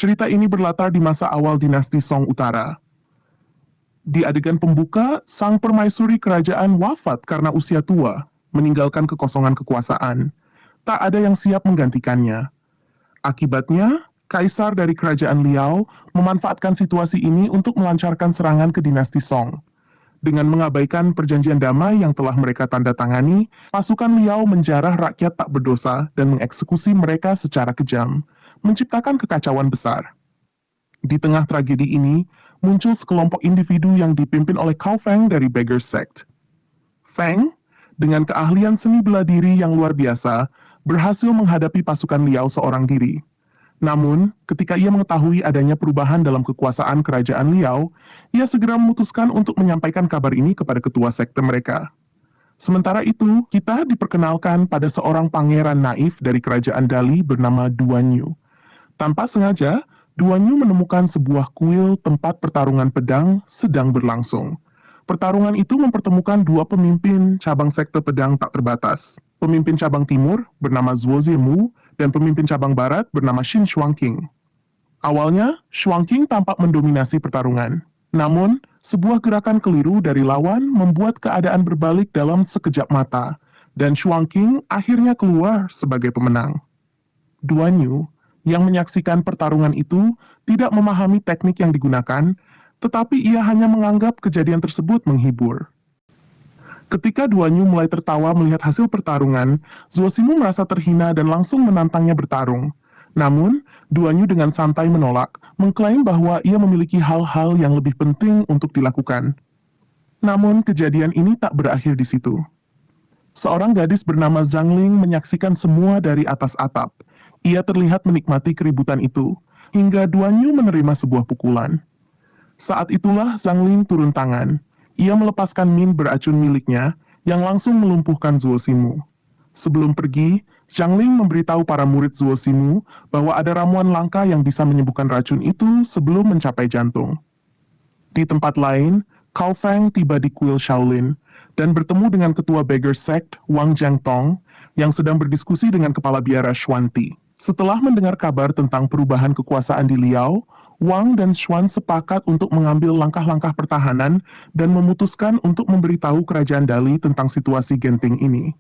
Cerita ini berlatar di masa awal dinasti Song Utara. Di adegan pembuka, sang permaisuri kerajaan wafat karena usia tua, meninggalkan kekosongan kekuasaan. Tak ada yang siap menggantikannya. Akibatnya, kaisar dari kerajaan Liao memanfaatkan situasi ini untuk melancarkan serangan ke dinasti Song. Dengan mengabaikan perjanjian damai yang telah mereka tanda tangani, pasukan Liao menjarah rakyat tak berdosa dan mengeksekusi mereka secara kejam, menciptakan kekacauan besar. Di tengah tragedi ini, muncul sekelompok individu yang dipimpin oleh Cao Feng dari Beggar Sect. Feng, dengan keahlian seni bela diri yang luar biasa, berhasil menghadapi pasukan Liao seorang diri. Namun, ketika ia mengetahui adanya perubahan dalam kekuasaan kerajaan Liao, ia segera memutuskan untuk menyampaikan kabar ini kepada ketua sekte mereka. Sementara itu, kita diperkenalkan pada seorang pangeran naif dari kerajaan Dali bernama Duan Yu. Tanpa sengaja, Duan Yu menemukan sebuah kuil tempat pertarungan pedang sedang berlangsung. Pertarungan itu mempertemukan dua pemimpin cabang sekte pedang tak terbatas. Pemimpin cabang timur bernama Zhuo Zimu dan pemimpin cabang barat bernama Xin Shuangqing. Awalnya, Shuangqing tampak mendominasi pertarungan. Namun, sebuah gerakan keliru dari lawan membuat keadaan berbalik dalam sekejap mata, dan Shuangqing akhirnya keluar sebagai pemenang. Duan Yu, yang menyaksikan pertarungan itu, tidak memahami teknik yang digunakan, tetapi ia hanya menganggap kejadian tersebut menghibur. Ketika Duan Yu mulai tertawa melihat hasil pertarungan, Zhuo Zimu merasa terhina dan langsung menantangnya bertarung. Namun, Duan Yu dengan santai menolak, mengklaim bahwa ia memiliki hal-hal yang lebih penting untuk dilakukan. Namun, kejadian ini tak berakhir di situ. Seorang gadis bernama Zhang Ling menyaksikan semua dari atas atap. Ia terlihat menikmati keributan itu, hingga Duan Yu menerima sebuah pukulan. Saat itulah Zhang Ling turun tangan. Ia melepaskan min beracun miliknya, yang langsung melumpuhkan Zhuo Zimu. Sebelum pergi, Zhang Ling memberitahu para murid Zhuo Zimu bahwa ada ramuan langka yang bisa menyembuhkan racun itu sebelum mencapai jantung. Di tempat lain, Cao Feng tiba di kuil Shaolin, dan bertemu dengan ketua Beggar Sect, Wang Jiangtong, yang sedang berdiskusi dengan kepala biara Xuanti. Setelah mendengar kabar tentang perubahan kekuasaan di Liao, Wang dan Xuan sepakat untuk mengambil langkah-langkah pertahanan dan memutuskan untuk memberitahu kerajaan Dali tentang situasi genting ini.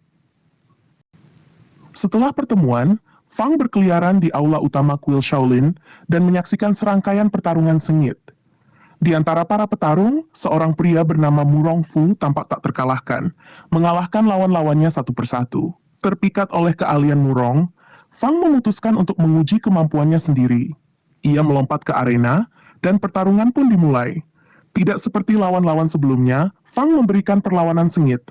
Setelah pertemuan, Fang berkeliaran di aula utama kuil Shaolin dan menyaksikan serangkaian pertarungan sengit. Di antara para petarung, seorang pria bernama Murong Fu tampak tak terkalahkan, mengalahkan lawan-lawannya satu persatu. Terpikat oleh keahlian Murong, Fang memutuskan untuk menguji kemampuannya sendiri. Ia melompat ke arena, dan pertarungan pun dimulai. Tidak seperti lawan-lawan sebelumnya, Fang memberikan perlawanan sengit.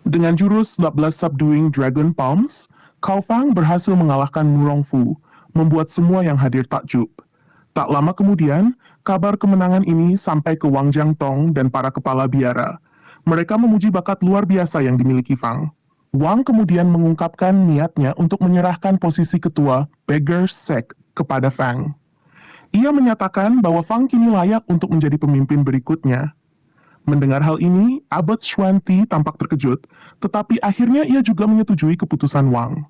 Dengan jurus 18 Subduing Dragon Palms, Cao Fang berhasil mengalahkan Murong Fu, membuat semua yang hadir takjub. Tak lama kemudian, kabar kemenangan ini sampai ke Wang Jiangtong dan para kepala biara. Mereka memuji bakat luar biasa yang dimiliki Fang. Wang kemudian mengungkapkan niatnya untuk menyerahkan posisi ketua Beggar Sect kepada Fang. Ia menyatakan bahwa Fang kini layak untuk menjadi pemimpin berikutnya. Mendengar hal ini, Abbot Xuanti tampak terkejut, tetapi akhirnya ia juga menyetujui keputusan Wang.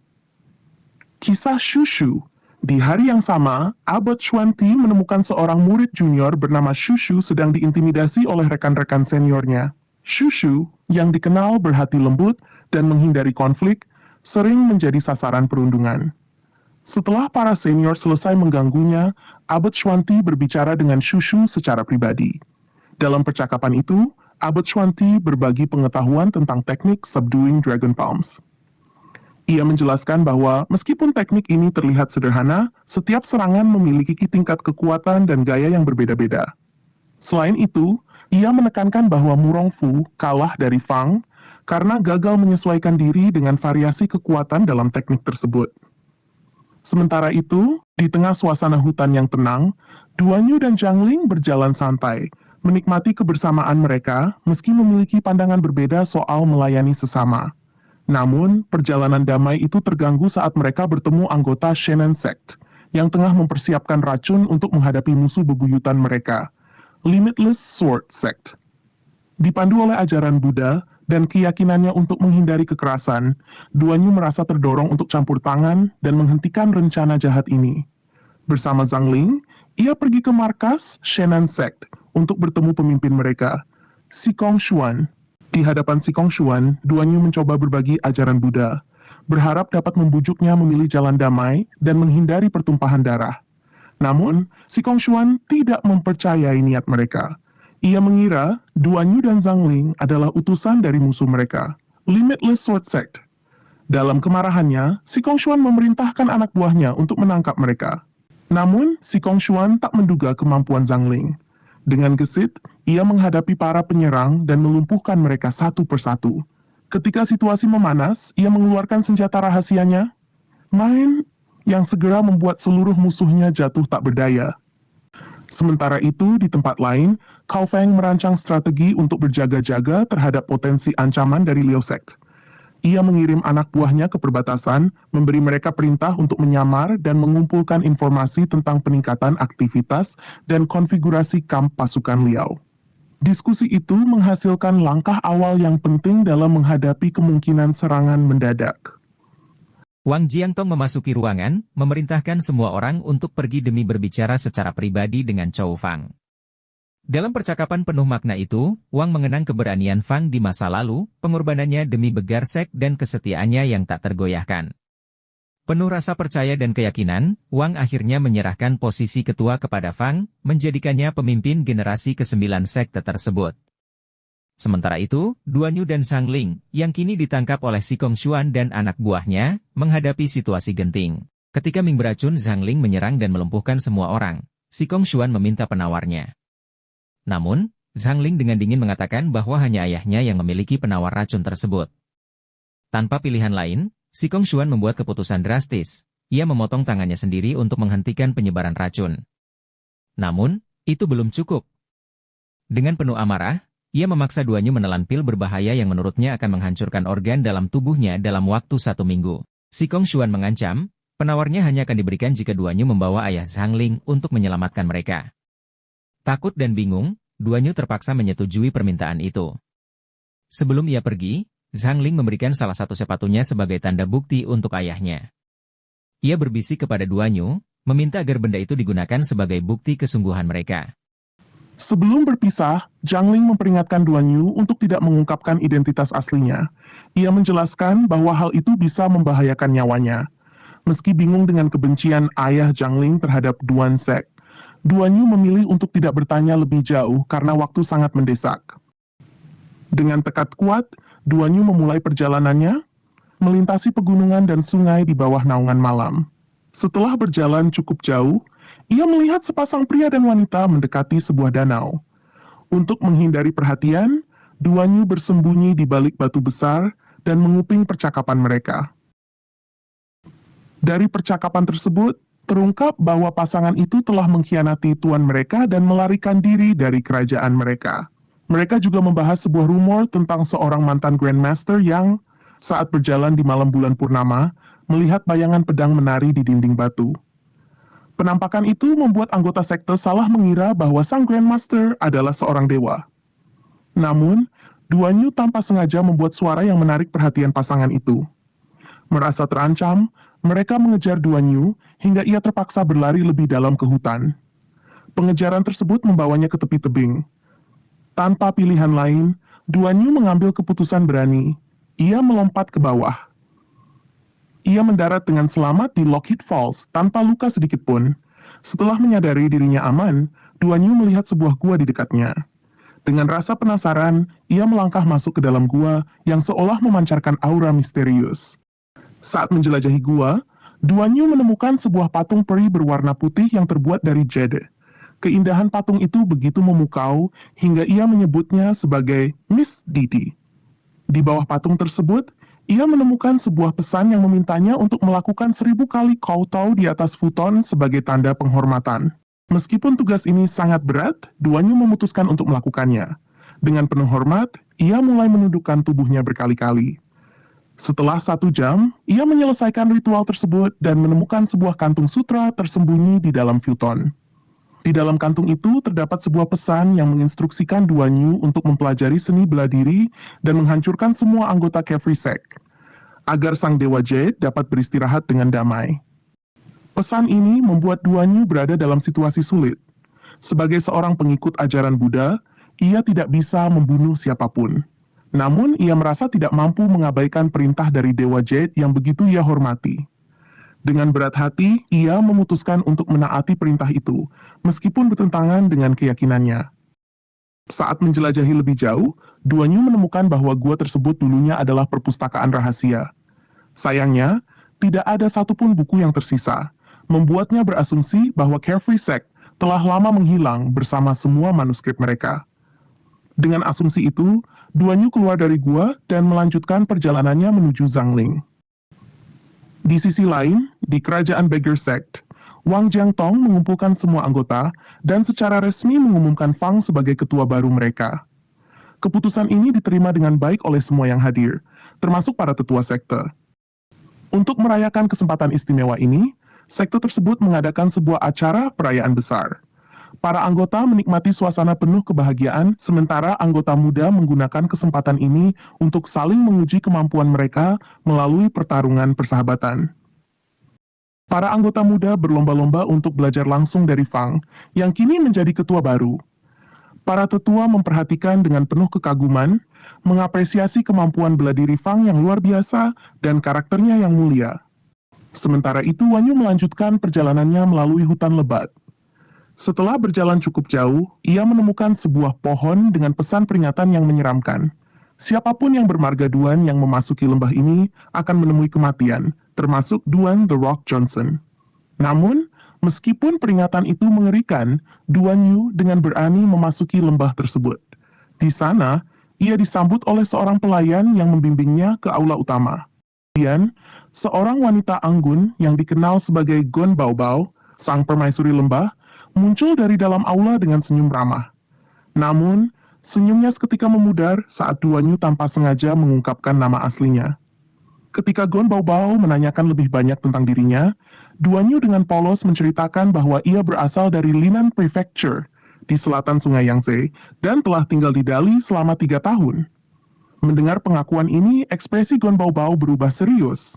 Kisah Shushu. Di hari yang sama, Abbot Xuanti menemukan seorang murid junior bernama Shushu sedang diintimidasi oleh rekan-rekan seniornya. Shushu, yang dikenal berhati lembut dan menghindari konflik, sering menjadi sasaran perundungan. Setelah para senior selesai mengganggunya, Abbot Xuanti berbicara dengan Shushu secara pribadi. Dalam percakapan itu, Abbot Xuanti berbagi pengetahuan tentang teknik Subduing Dragon Palms. Ia menjelaskan bahwa meskipun teknik ini terlihat sederhana, setiap serangan memiliki tingkat kekuatan dan gaya yang berbeda-beda. Selain itu, ia menekankan bahwa Murong Fu kalah dari Fang karena gagal menyesuaikan diri dengan variasi kekuatan dalam teknik tersebut. Sementara itu, di tengah suasana hutan yang tenang, Duan Yu dan Zhang Ling berjalan santai, menikmati kebersamaan mereka meski memiliki pandangan berbeda soal melayani sesama. Namun, perjalanan damai itu terganggu saat mereka bertemu anggota Shannon Sect, yang tengah mempersiapkan racun untuk menghadapi musuh bebuyutan mereka, Limitless Sword Sect. Dipandu oleh ajaran Buddha dan keyakinannya untuk menghindari kekerasan, Duan Yu merasa terdorong untuk campur tangan dan menghentikan rencana jahat ini. Bersama Zhang Ling, ia pergi ke markas Shenan Sect untuk bertemu pemimpin mereka, Sikong Xuan. Di hadapan Sikong Xuan, Duan Yu mencoba berbagi ajaran Buddha, berharap dapat membujuknya memilih jalan damai dan menghindari pertumpahan darah. Namun, Sikong Xuan tidak mempercayai niat mereka. Ia mengira Duan Yu dan Zhang Ling adalah utusan dari musuh mereka, Limitless Sword Sect. Dalam kemarahannya, Sikong Xuan memerintahkan anak buahnya untuk menangkap mereka. Namun, Sikong Xuan tak menduga kemampuan Zhang Ling. Dengan gesit, ia menghadapi para penyerang dan melumpuhkan mereka satu persatu. Ketika situasi memanas, ia mengeluarkan senjata rahasianya, Main, yang segera membuat seluruh musuhnya jatuh tak berdaya. Sementara itu, di tempat lain, Cao Feng merancang strategi untuk berjaga-jaga terhadap potensi ancaman dari Liu Sect. Ia mengirim anak buahnya ke perbatasan, memberi mereka perintah untuk menyamar dan mengumpulkan informasi tentang peningkatan aktivitas dan konfigurasi kamp pasukan Liao. Diskusi itu menghasilkan langkah awal yang penting dalam menghadapi kemungkinan serangan mendadak. Wang Jiangtong memasuki ruangan, memerintahkan semua orang untuk pergi demi berbicara secara pribadi dengan Chou Fang. Dalam percakapan penuh makna itu, Wang mengenang keberanian Fang di masa lalu, pengorbanannya demi Begar Sek dan kesetiaannya yang tak tergoyahkan. Penuh rasa percaya dan keyakinan, Wang akhirnya menyerahkan posisi ketua kepada Fang, menjadikannya pemimpin generasi ke-9 sekte tersebut. Sementara itu, Duan Yu dan Zhang Ling, yang kini ditangkap oleh Sikong Xuan dan anak buahnya, menghadapi situasi genting. Ketika Ming beracun, Zhang Ling menyerang dan melumpuhkan semua orang. Sikong Xuan meminta penawarnya. Namun, Zhang Ling dengan dingin mengatakan bahwa hanya ayahnya yang memiliki penawar racun tersebut. Tanpa pilihan lain, Sikong Xuan membuat keputusan drastis. Ia memotong tangannya sendiri untuk menghentikan penyebaran racun. Namun, itu belum cukup. Dengan penuh amarah, ia memaksa Duan Yu menelan pil berbahaya yang menurutnya akan menghancurkan organ dalam tubuhnya dalam waktu 1 minggu. Sikong Xuan mengancam, penawarnya hanya akan diberikan jika Duan Yu membawa ayah Zhang Ling untuk menyelamatkan mereka. Takut dan bingung, Duan Yu terpaksa menyetujui permintaan itu. Sebelum ia pergi, Zhang Ling memberikan salah satu sepatunya sebagai tanda bukti untuk ayahnya. Ia berbisik kepada Duan Yu, meminta agar benda itu digunakan sebagai bukti kesungguhan mereka. Sebelum berpisah, Zhang Ling memperingatkan Duan Yu untuk tidak mengungkapkan identitas aslinya. Ia menjelaskan bahwa hal itu bisa membahayakan nyawanya. Meski bingung dengan kebencian ayah Zhang Ling terhadap Duan Sek, Duan Yu memilih untuk tidak bertanya lebih jauh karena waktu sangat mendesak. Dengan tekad kuat, Duan Yu memulai perjalanannya, melintasi pegunungan dan sungai di bawah naungan malam. Setelah berjalan cukup jauh, ia melihat sepasang pria dan wanita mendekati sebuah danau. Untuk menghindari perhatian, Duan Yu bersembunyi di balik batu besar dan menguping percakapan mereka. Dari percakapan tersebut, terungkap bahwa pasangan itu telah mengkhianati tuan mereka dan melarikan diri dari kerajaan mereka. Mereka juga membahas sebuah rumor tentang seorang mantan Grandmaster yang, saat berjalan di malam bulan purnama, melihat bayangan pedang menari di dinding batu. Penampakan itu membuat anggota sekte salah mengira bahwa sang Grandmaster adalah seorang dewa. Namun, Duan Yu tanpa sengaja membuat suara yang menarik perhatian pasangan itu. Merasa terancam, mereka mengejar Duan Yu hingga ia terpaksa berlari lebih dalam ke hutan. Pengejaran tersebut membawanya ke tepi tebing. Tanpa pilihan lain, Duan Yu mengambil keputusan berani. Ia melompat ke bawah. Ia mendarat dengan selamat di Lockheed Falls tanpa luka sedikitpun. Setelah menyadari dirinya aman, Duan Yu melihat sebuah gua di dekatnya. Dengan rasa penasaran, ia melangkah masuk ke dalam gua yang seolah memancarkan aura misterius. Saat menjelajahi gua, Duan Yu menemukan sebuah patung peri berwarna putih yang terbuat dari jade. Keindahan patung itu begitu memukau hingga ia menyebutnya sebagai Miss Didi. Di bawah patung tersebut, ia menemukan sebuah pesan yang memintanya untuk melakukan 1000 kali kowtow di atas futon sebagai tanda penghormatan. Meskipun tugas ini sangat berat, Duan Yu memutuskan untuk melakukannya. Dengan penuh hormat, ia mulai menundukkan tubuhnya berkali-kali. Setelah 1 jam, ia menyelesaikan ritual tersebut dan menemukan sebuah kantung sutra tersembunyi di dalam futon. Di dalam kantung itu terdapat sebuah pesan yang menginstruksikan Duan Yu untuk mempelajari seni bela diri dan menghancurkan semua anggota Cavalry Sect, agar sang Dewa Jade dapat beristirahat dengan damai. Pesan ini membuat Duanyu berada dalam situasi sulit. Sebagai seorang pengikut ajaran Buddha, ia tidak bisa membunuh siapapun. Namun, ia merasa tidak mampu mengabaikan perintah dari Dewa Jade yang begitu ia hormati. Dengan berat hati, ia memutuskan untuk menaati perintah itu, meskipun bertentangan dengan keyakinannya. Saat menjelajahi lebih jauh, Duanyu menemukan bahwa gua tersebut dulunya adalah perpustakaan rahasia. Sayangnya, tidak ada satupun buku yang tersisa, membuatnya berasumsi bahwa Carefree Sect telah lama menghilang bersama semua manuskrip mereka. Dengan asumsi itu, Duanyu keluar dari gua dan melanjutkan perjalanannya menuju Zhangling. Di sisi lain, di kerajaan Beggar Sect, Wang Jiangtong mengumpulkan semua anggota dan secara resmi mengumumkan Fang sebagai ketua baru mereka. Keputusan ini diterima dengan baik oleh semua yang hadir, termasuk para tetua sekte. Untuk merayakan kesempatan istimewa ini, sekte tersebut mengadakan sebuah acara perayaan besar. Para anggota menikmati suasana penuh kebahagiaan, sementara anggota muda menggunakan kesempatan ini untuk saling menguji kemampuan mereka melalui pertarungan persahabatan. Para anggota muda berlomba-lomba untuk belajar langsung dari Fang, yang kini menjadi ketua baru. Para tetua memperhatikan dengan penuh kekaguman, mengapresiasi kemampuan bela diri Fang yang luar biasa dan karakternya yang mulia. Sementara itu, Wanyu melanjutkan perjalanannya melalui hutan lebat. Setelah berjalan cukup jauh, ia menemukan sebuah pohon dengan pesan peringatan yang menyeramkan. Siapapun yang bermarga Duan yang memasuki lembah ini akan menemui kematian, termasuk Duan The Rock Johnson. Namun, meskipun peringatan itu mengerikan, Duanyu dengan berani memasuki lembah tersebut. Di sana, ia disambut oleh seorang pelayan yang membimbingnya ke aula utama. Kemudian, seorang wanita anggun yang dikenal sebagai Gon Baobao, sang permaisuri lembah, muncul dari dalam aula dengan senyum ramah. Namun, senyumnya seketika memudar saat Duanyu tanpa sengaja mengungkapkan nama aslinya. Ketika Gon Baobao menanyakan lebih banyak tentang dirinya, Duanyu dengan polos menceritakan bahwa ia berasal dari Linan Prefecture di selatan Sungai Yangtze dan telah tinggal di Dali selama 3 tahun. Mendengar pengakuan ini, ekspresi Gon Baobao berubah serius.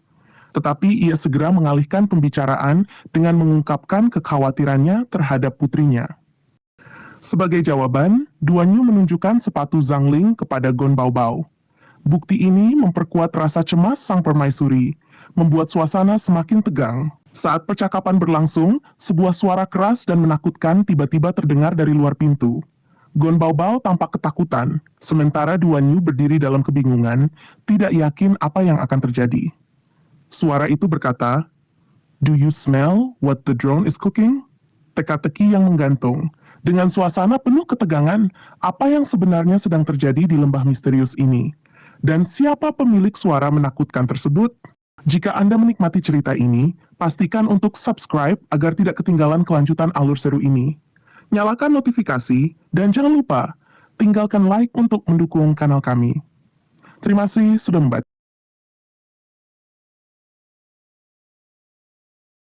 Tetapi ia segera mengalihkan pembicaraan dengan mengungkapkan kekhawatirannya terhadap putrinya. Sebagai jawaban, Duanyu menunjukkan sepatu Zhangling kepada Gon Baobao. Bukti ini memperkuat rasa cemas sang permaisuri, membuat suasana semakin tegang. Saat percakapan berlangsung, sebuah suara keras dan menakutkan tiba-tiba terdengar dari luar pintu. Gon Baobao tampak ketakutan, sementara Duanyu berdiri dalam kebingungan, tidak yakin apa yang akan terjadi. Suara itu berkata, "Do you smell what the drone is cooking?" Teka-teki yang menggantung. Dengan suasana penuh ketegangan, apa yang sebenarnya sedang terjadi di lembah misterius ini? Dan siapa pemilik suara menakutkan tersebut? Jika Anda menikmati cerita ini, pastikan untuk subscribe agar tidak ketinggalan kelanjutan alur seru ini. Nyalakan notifikasi, dan jangan lupa, tinggalkan like untuk mendukung kanal kami. Terima kasih sudah membaca.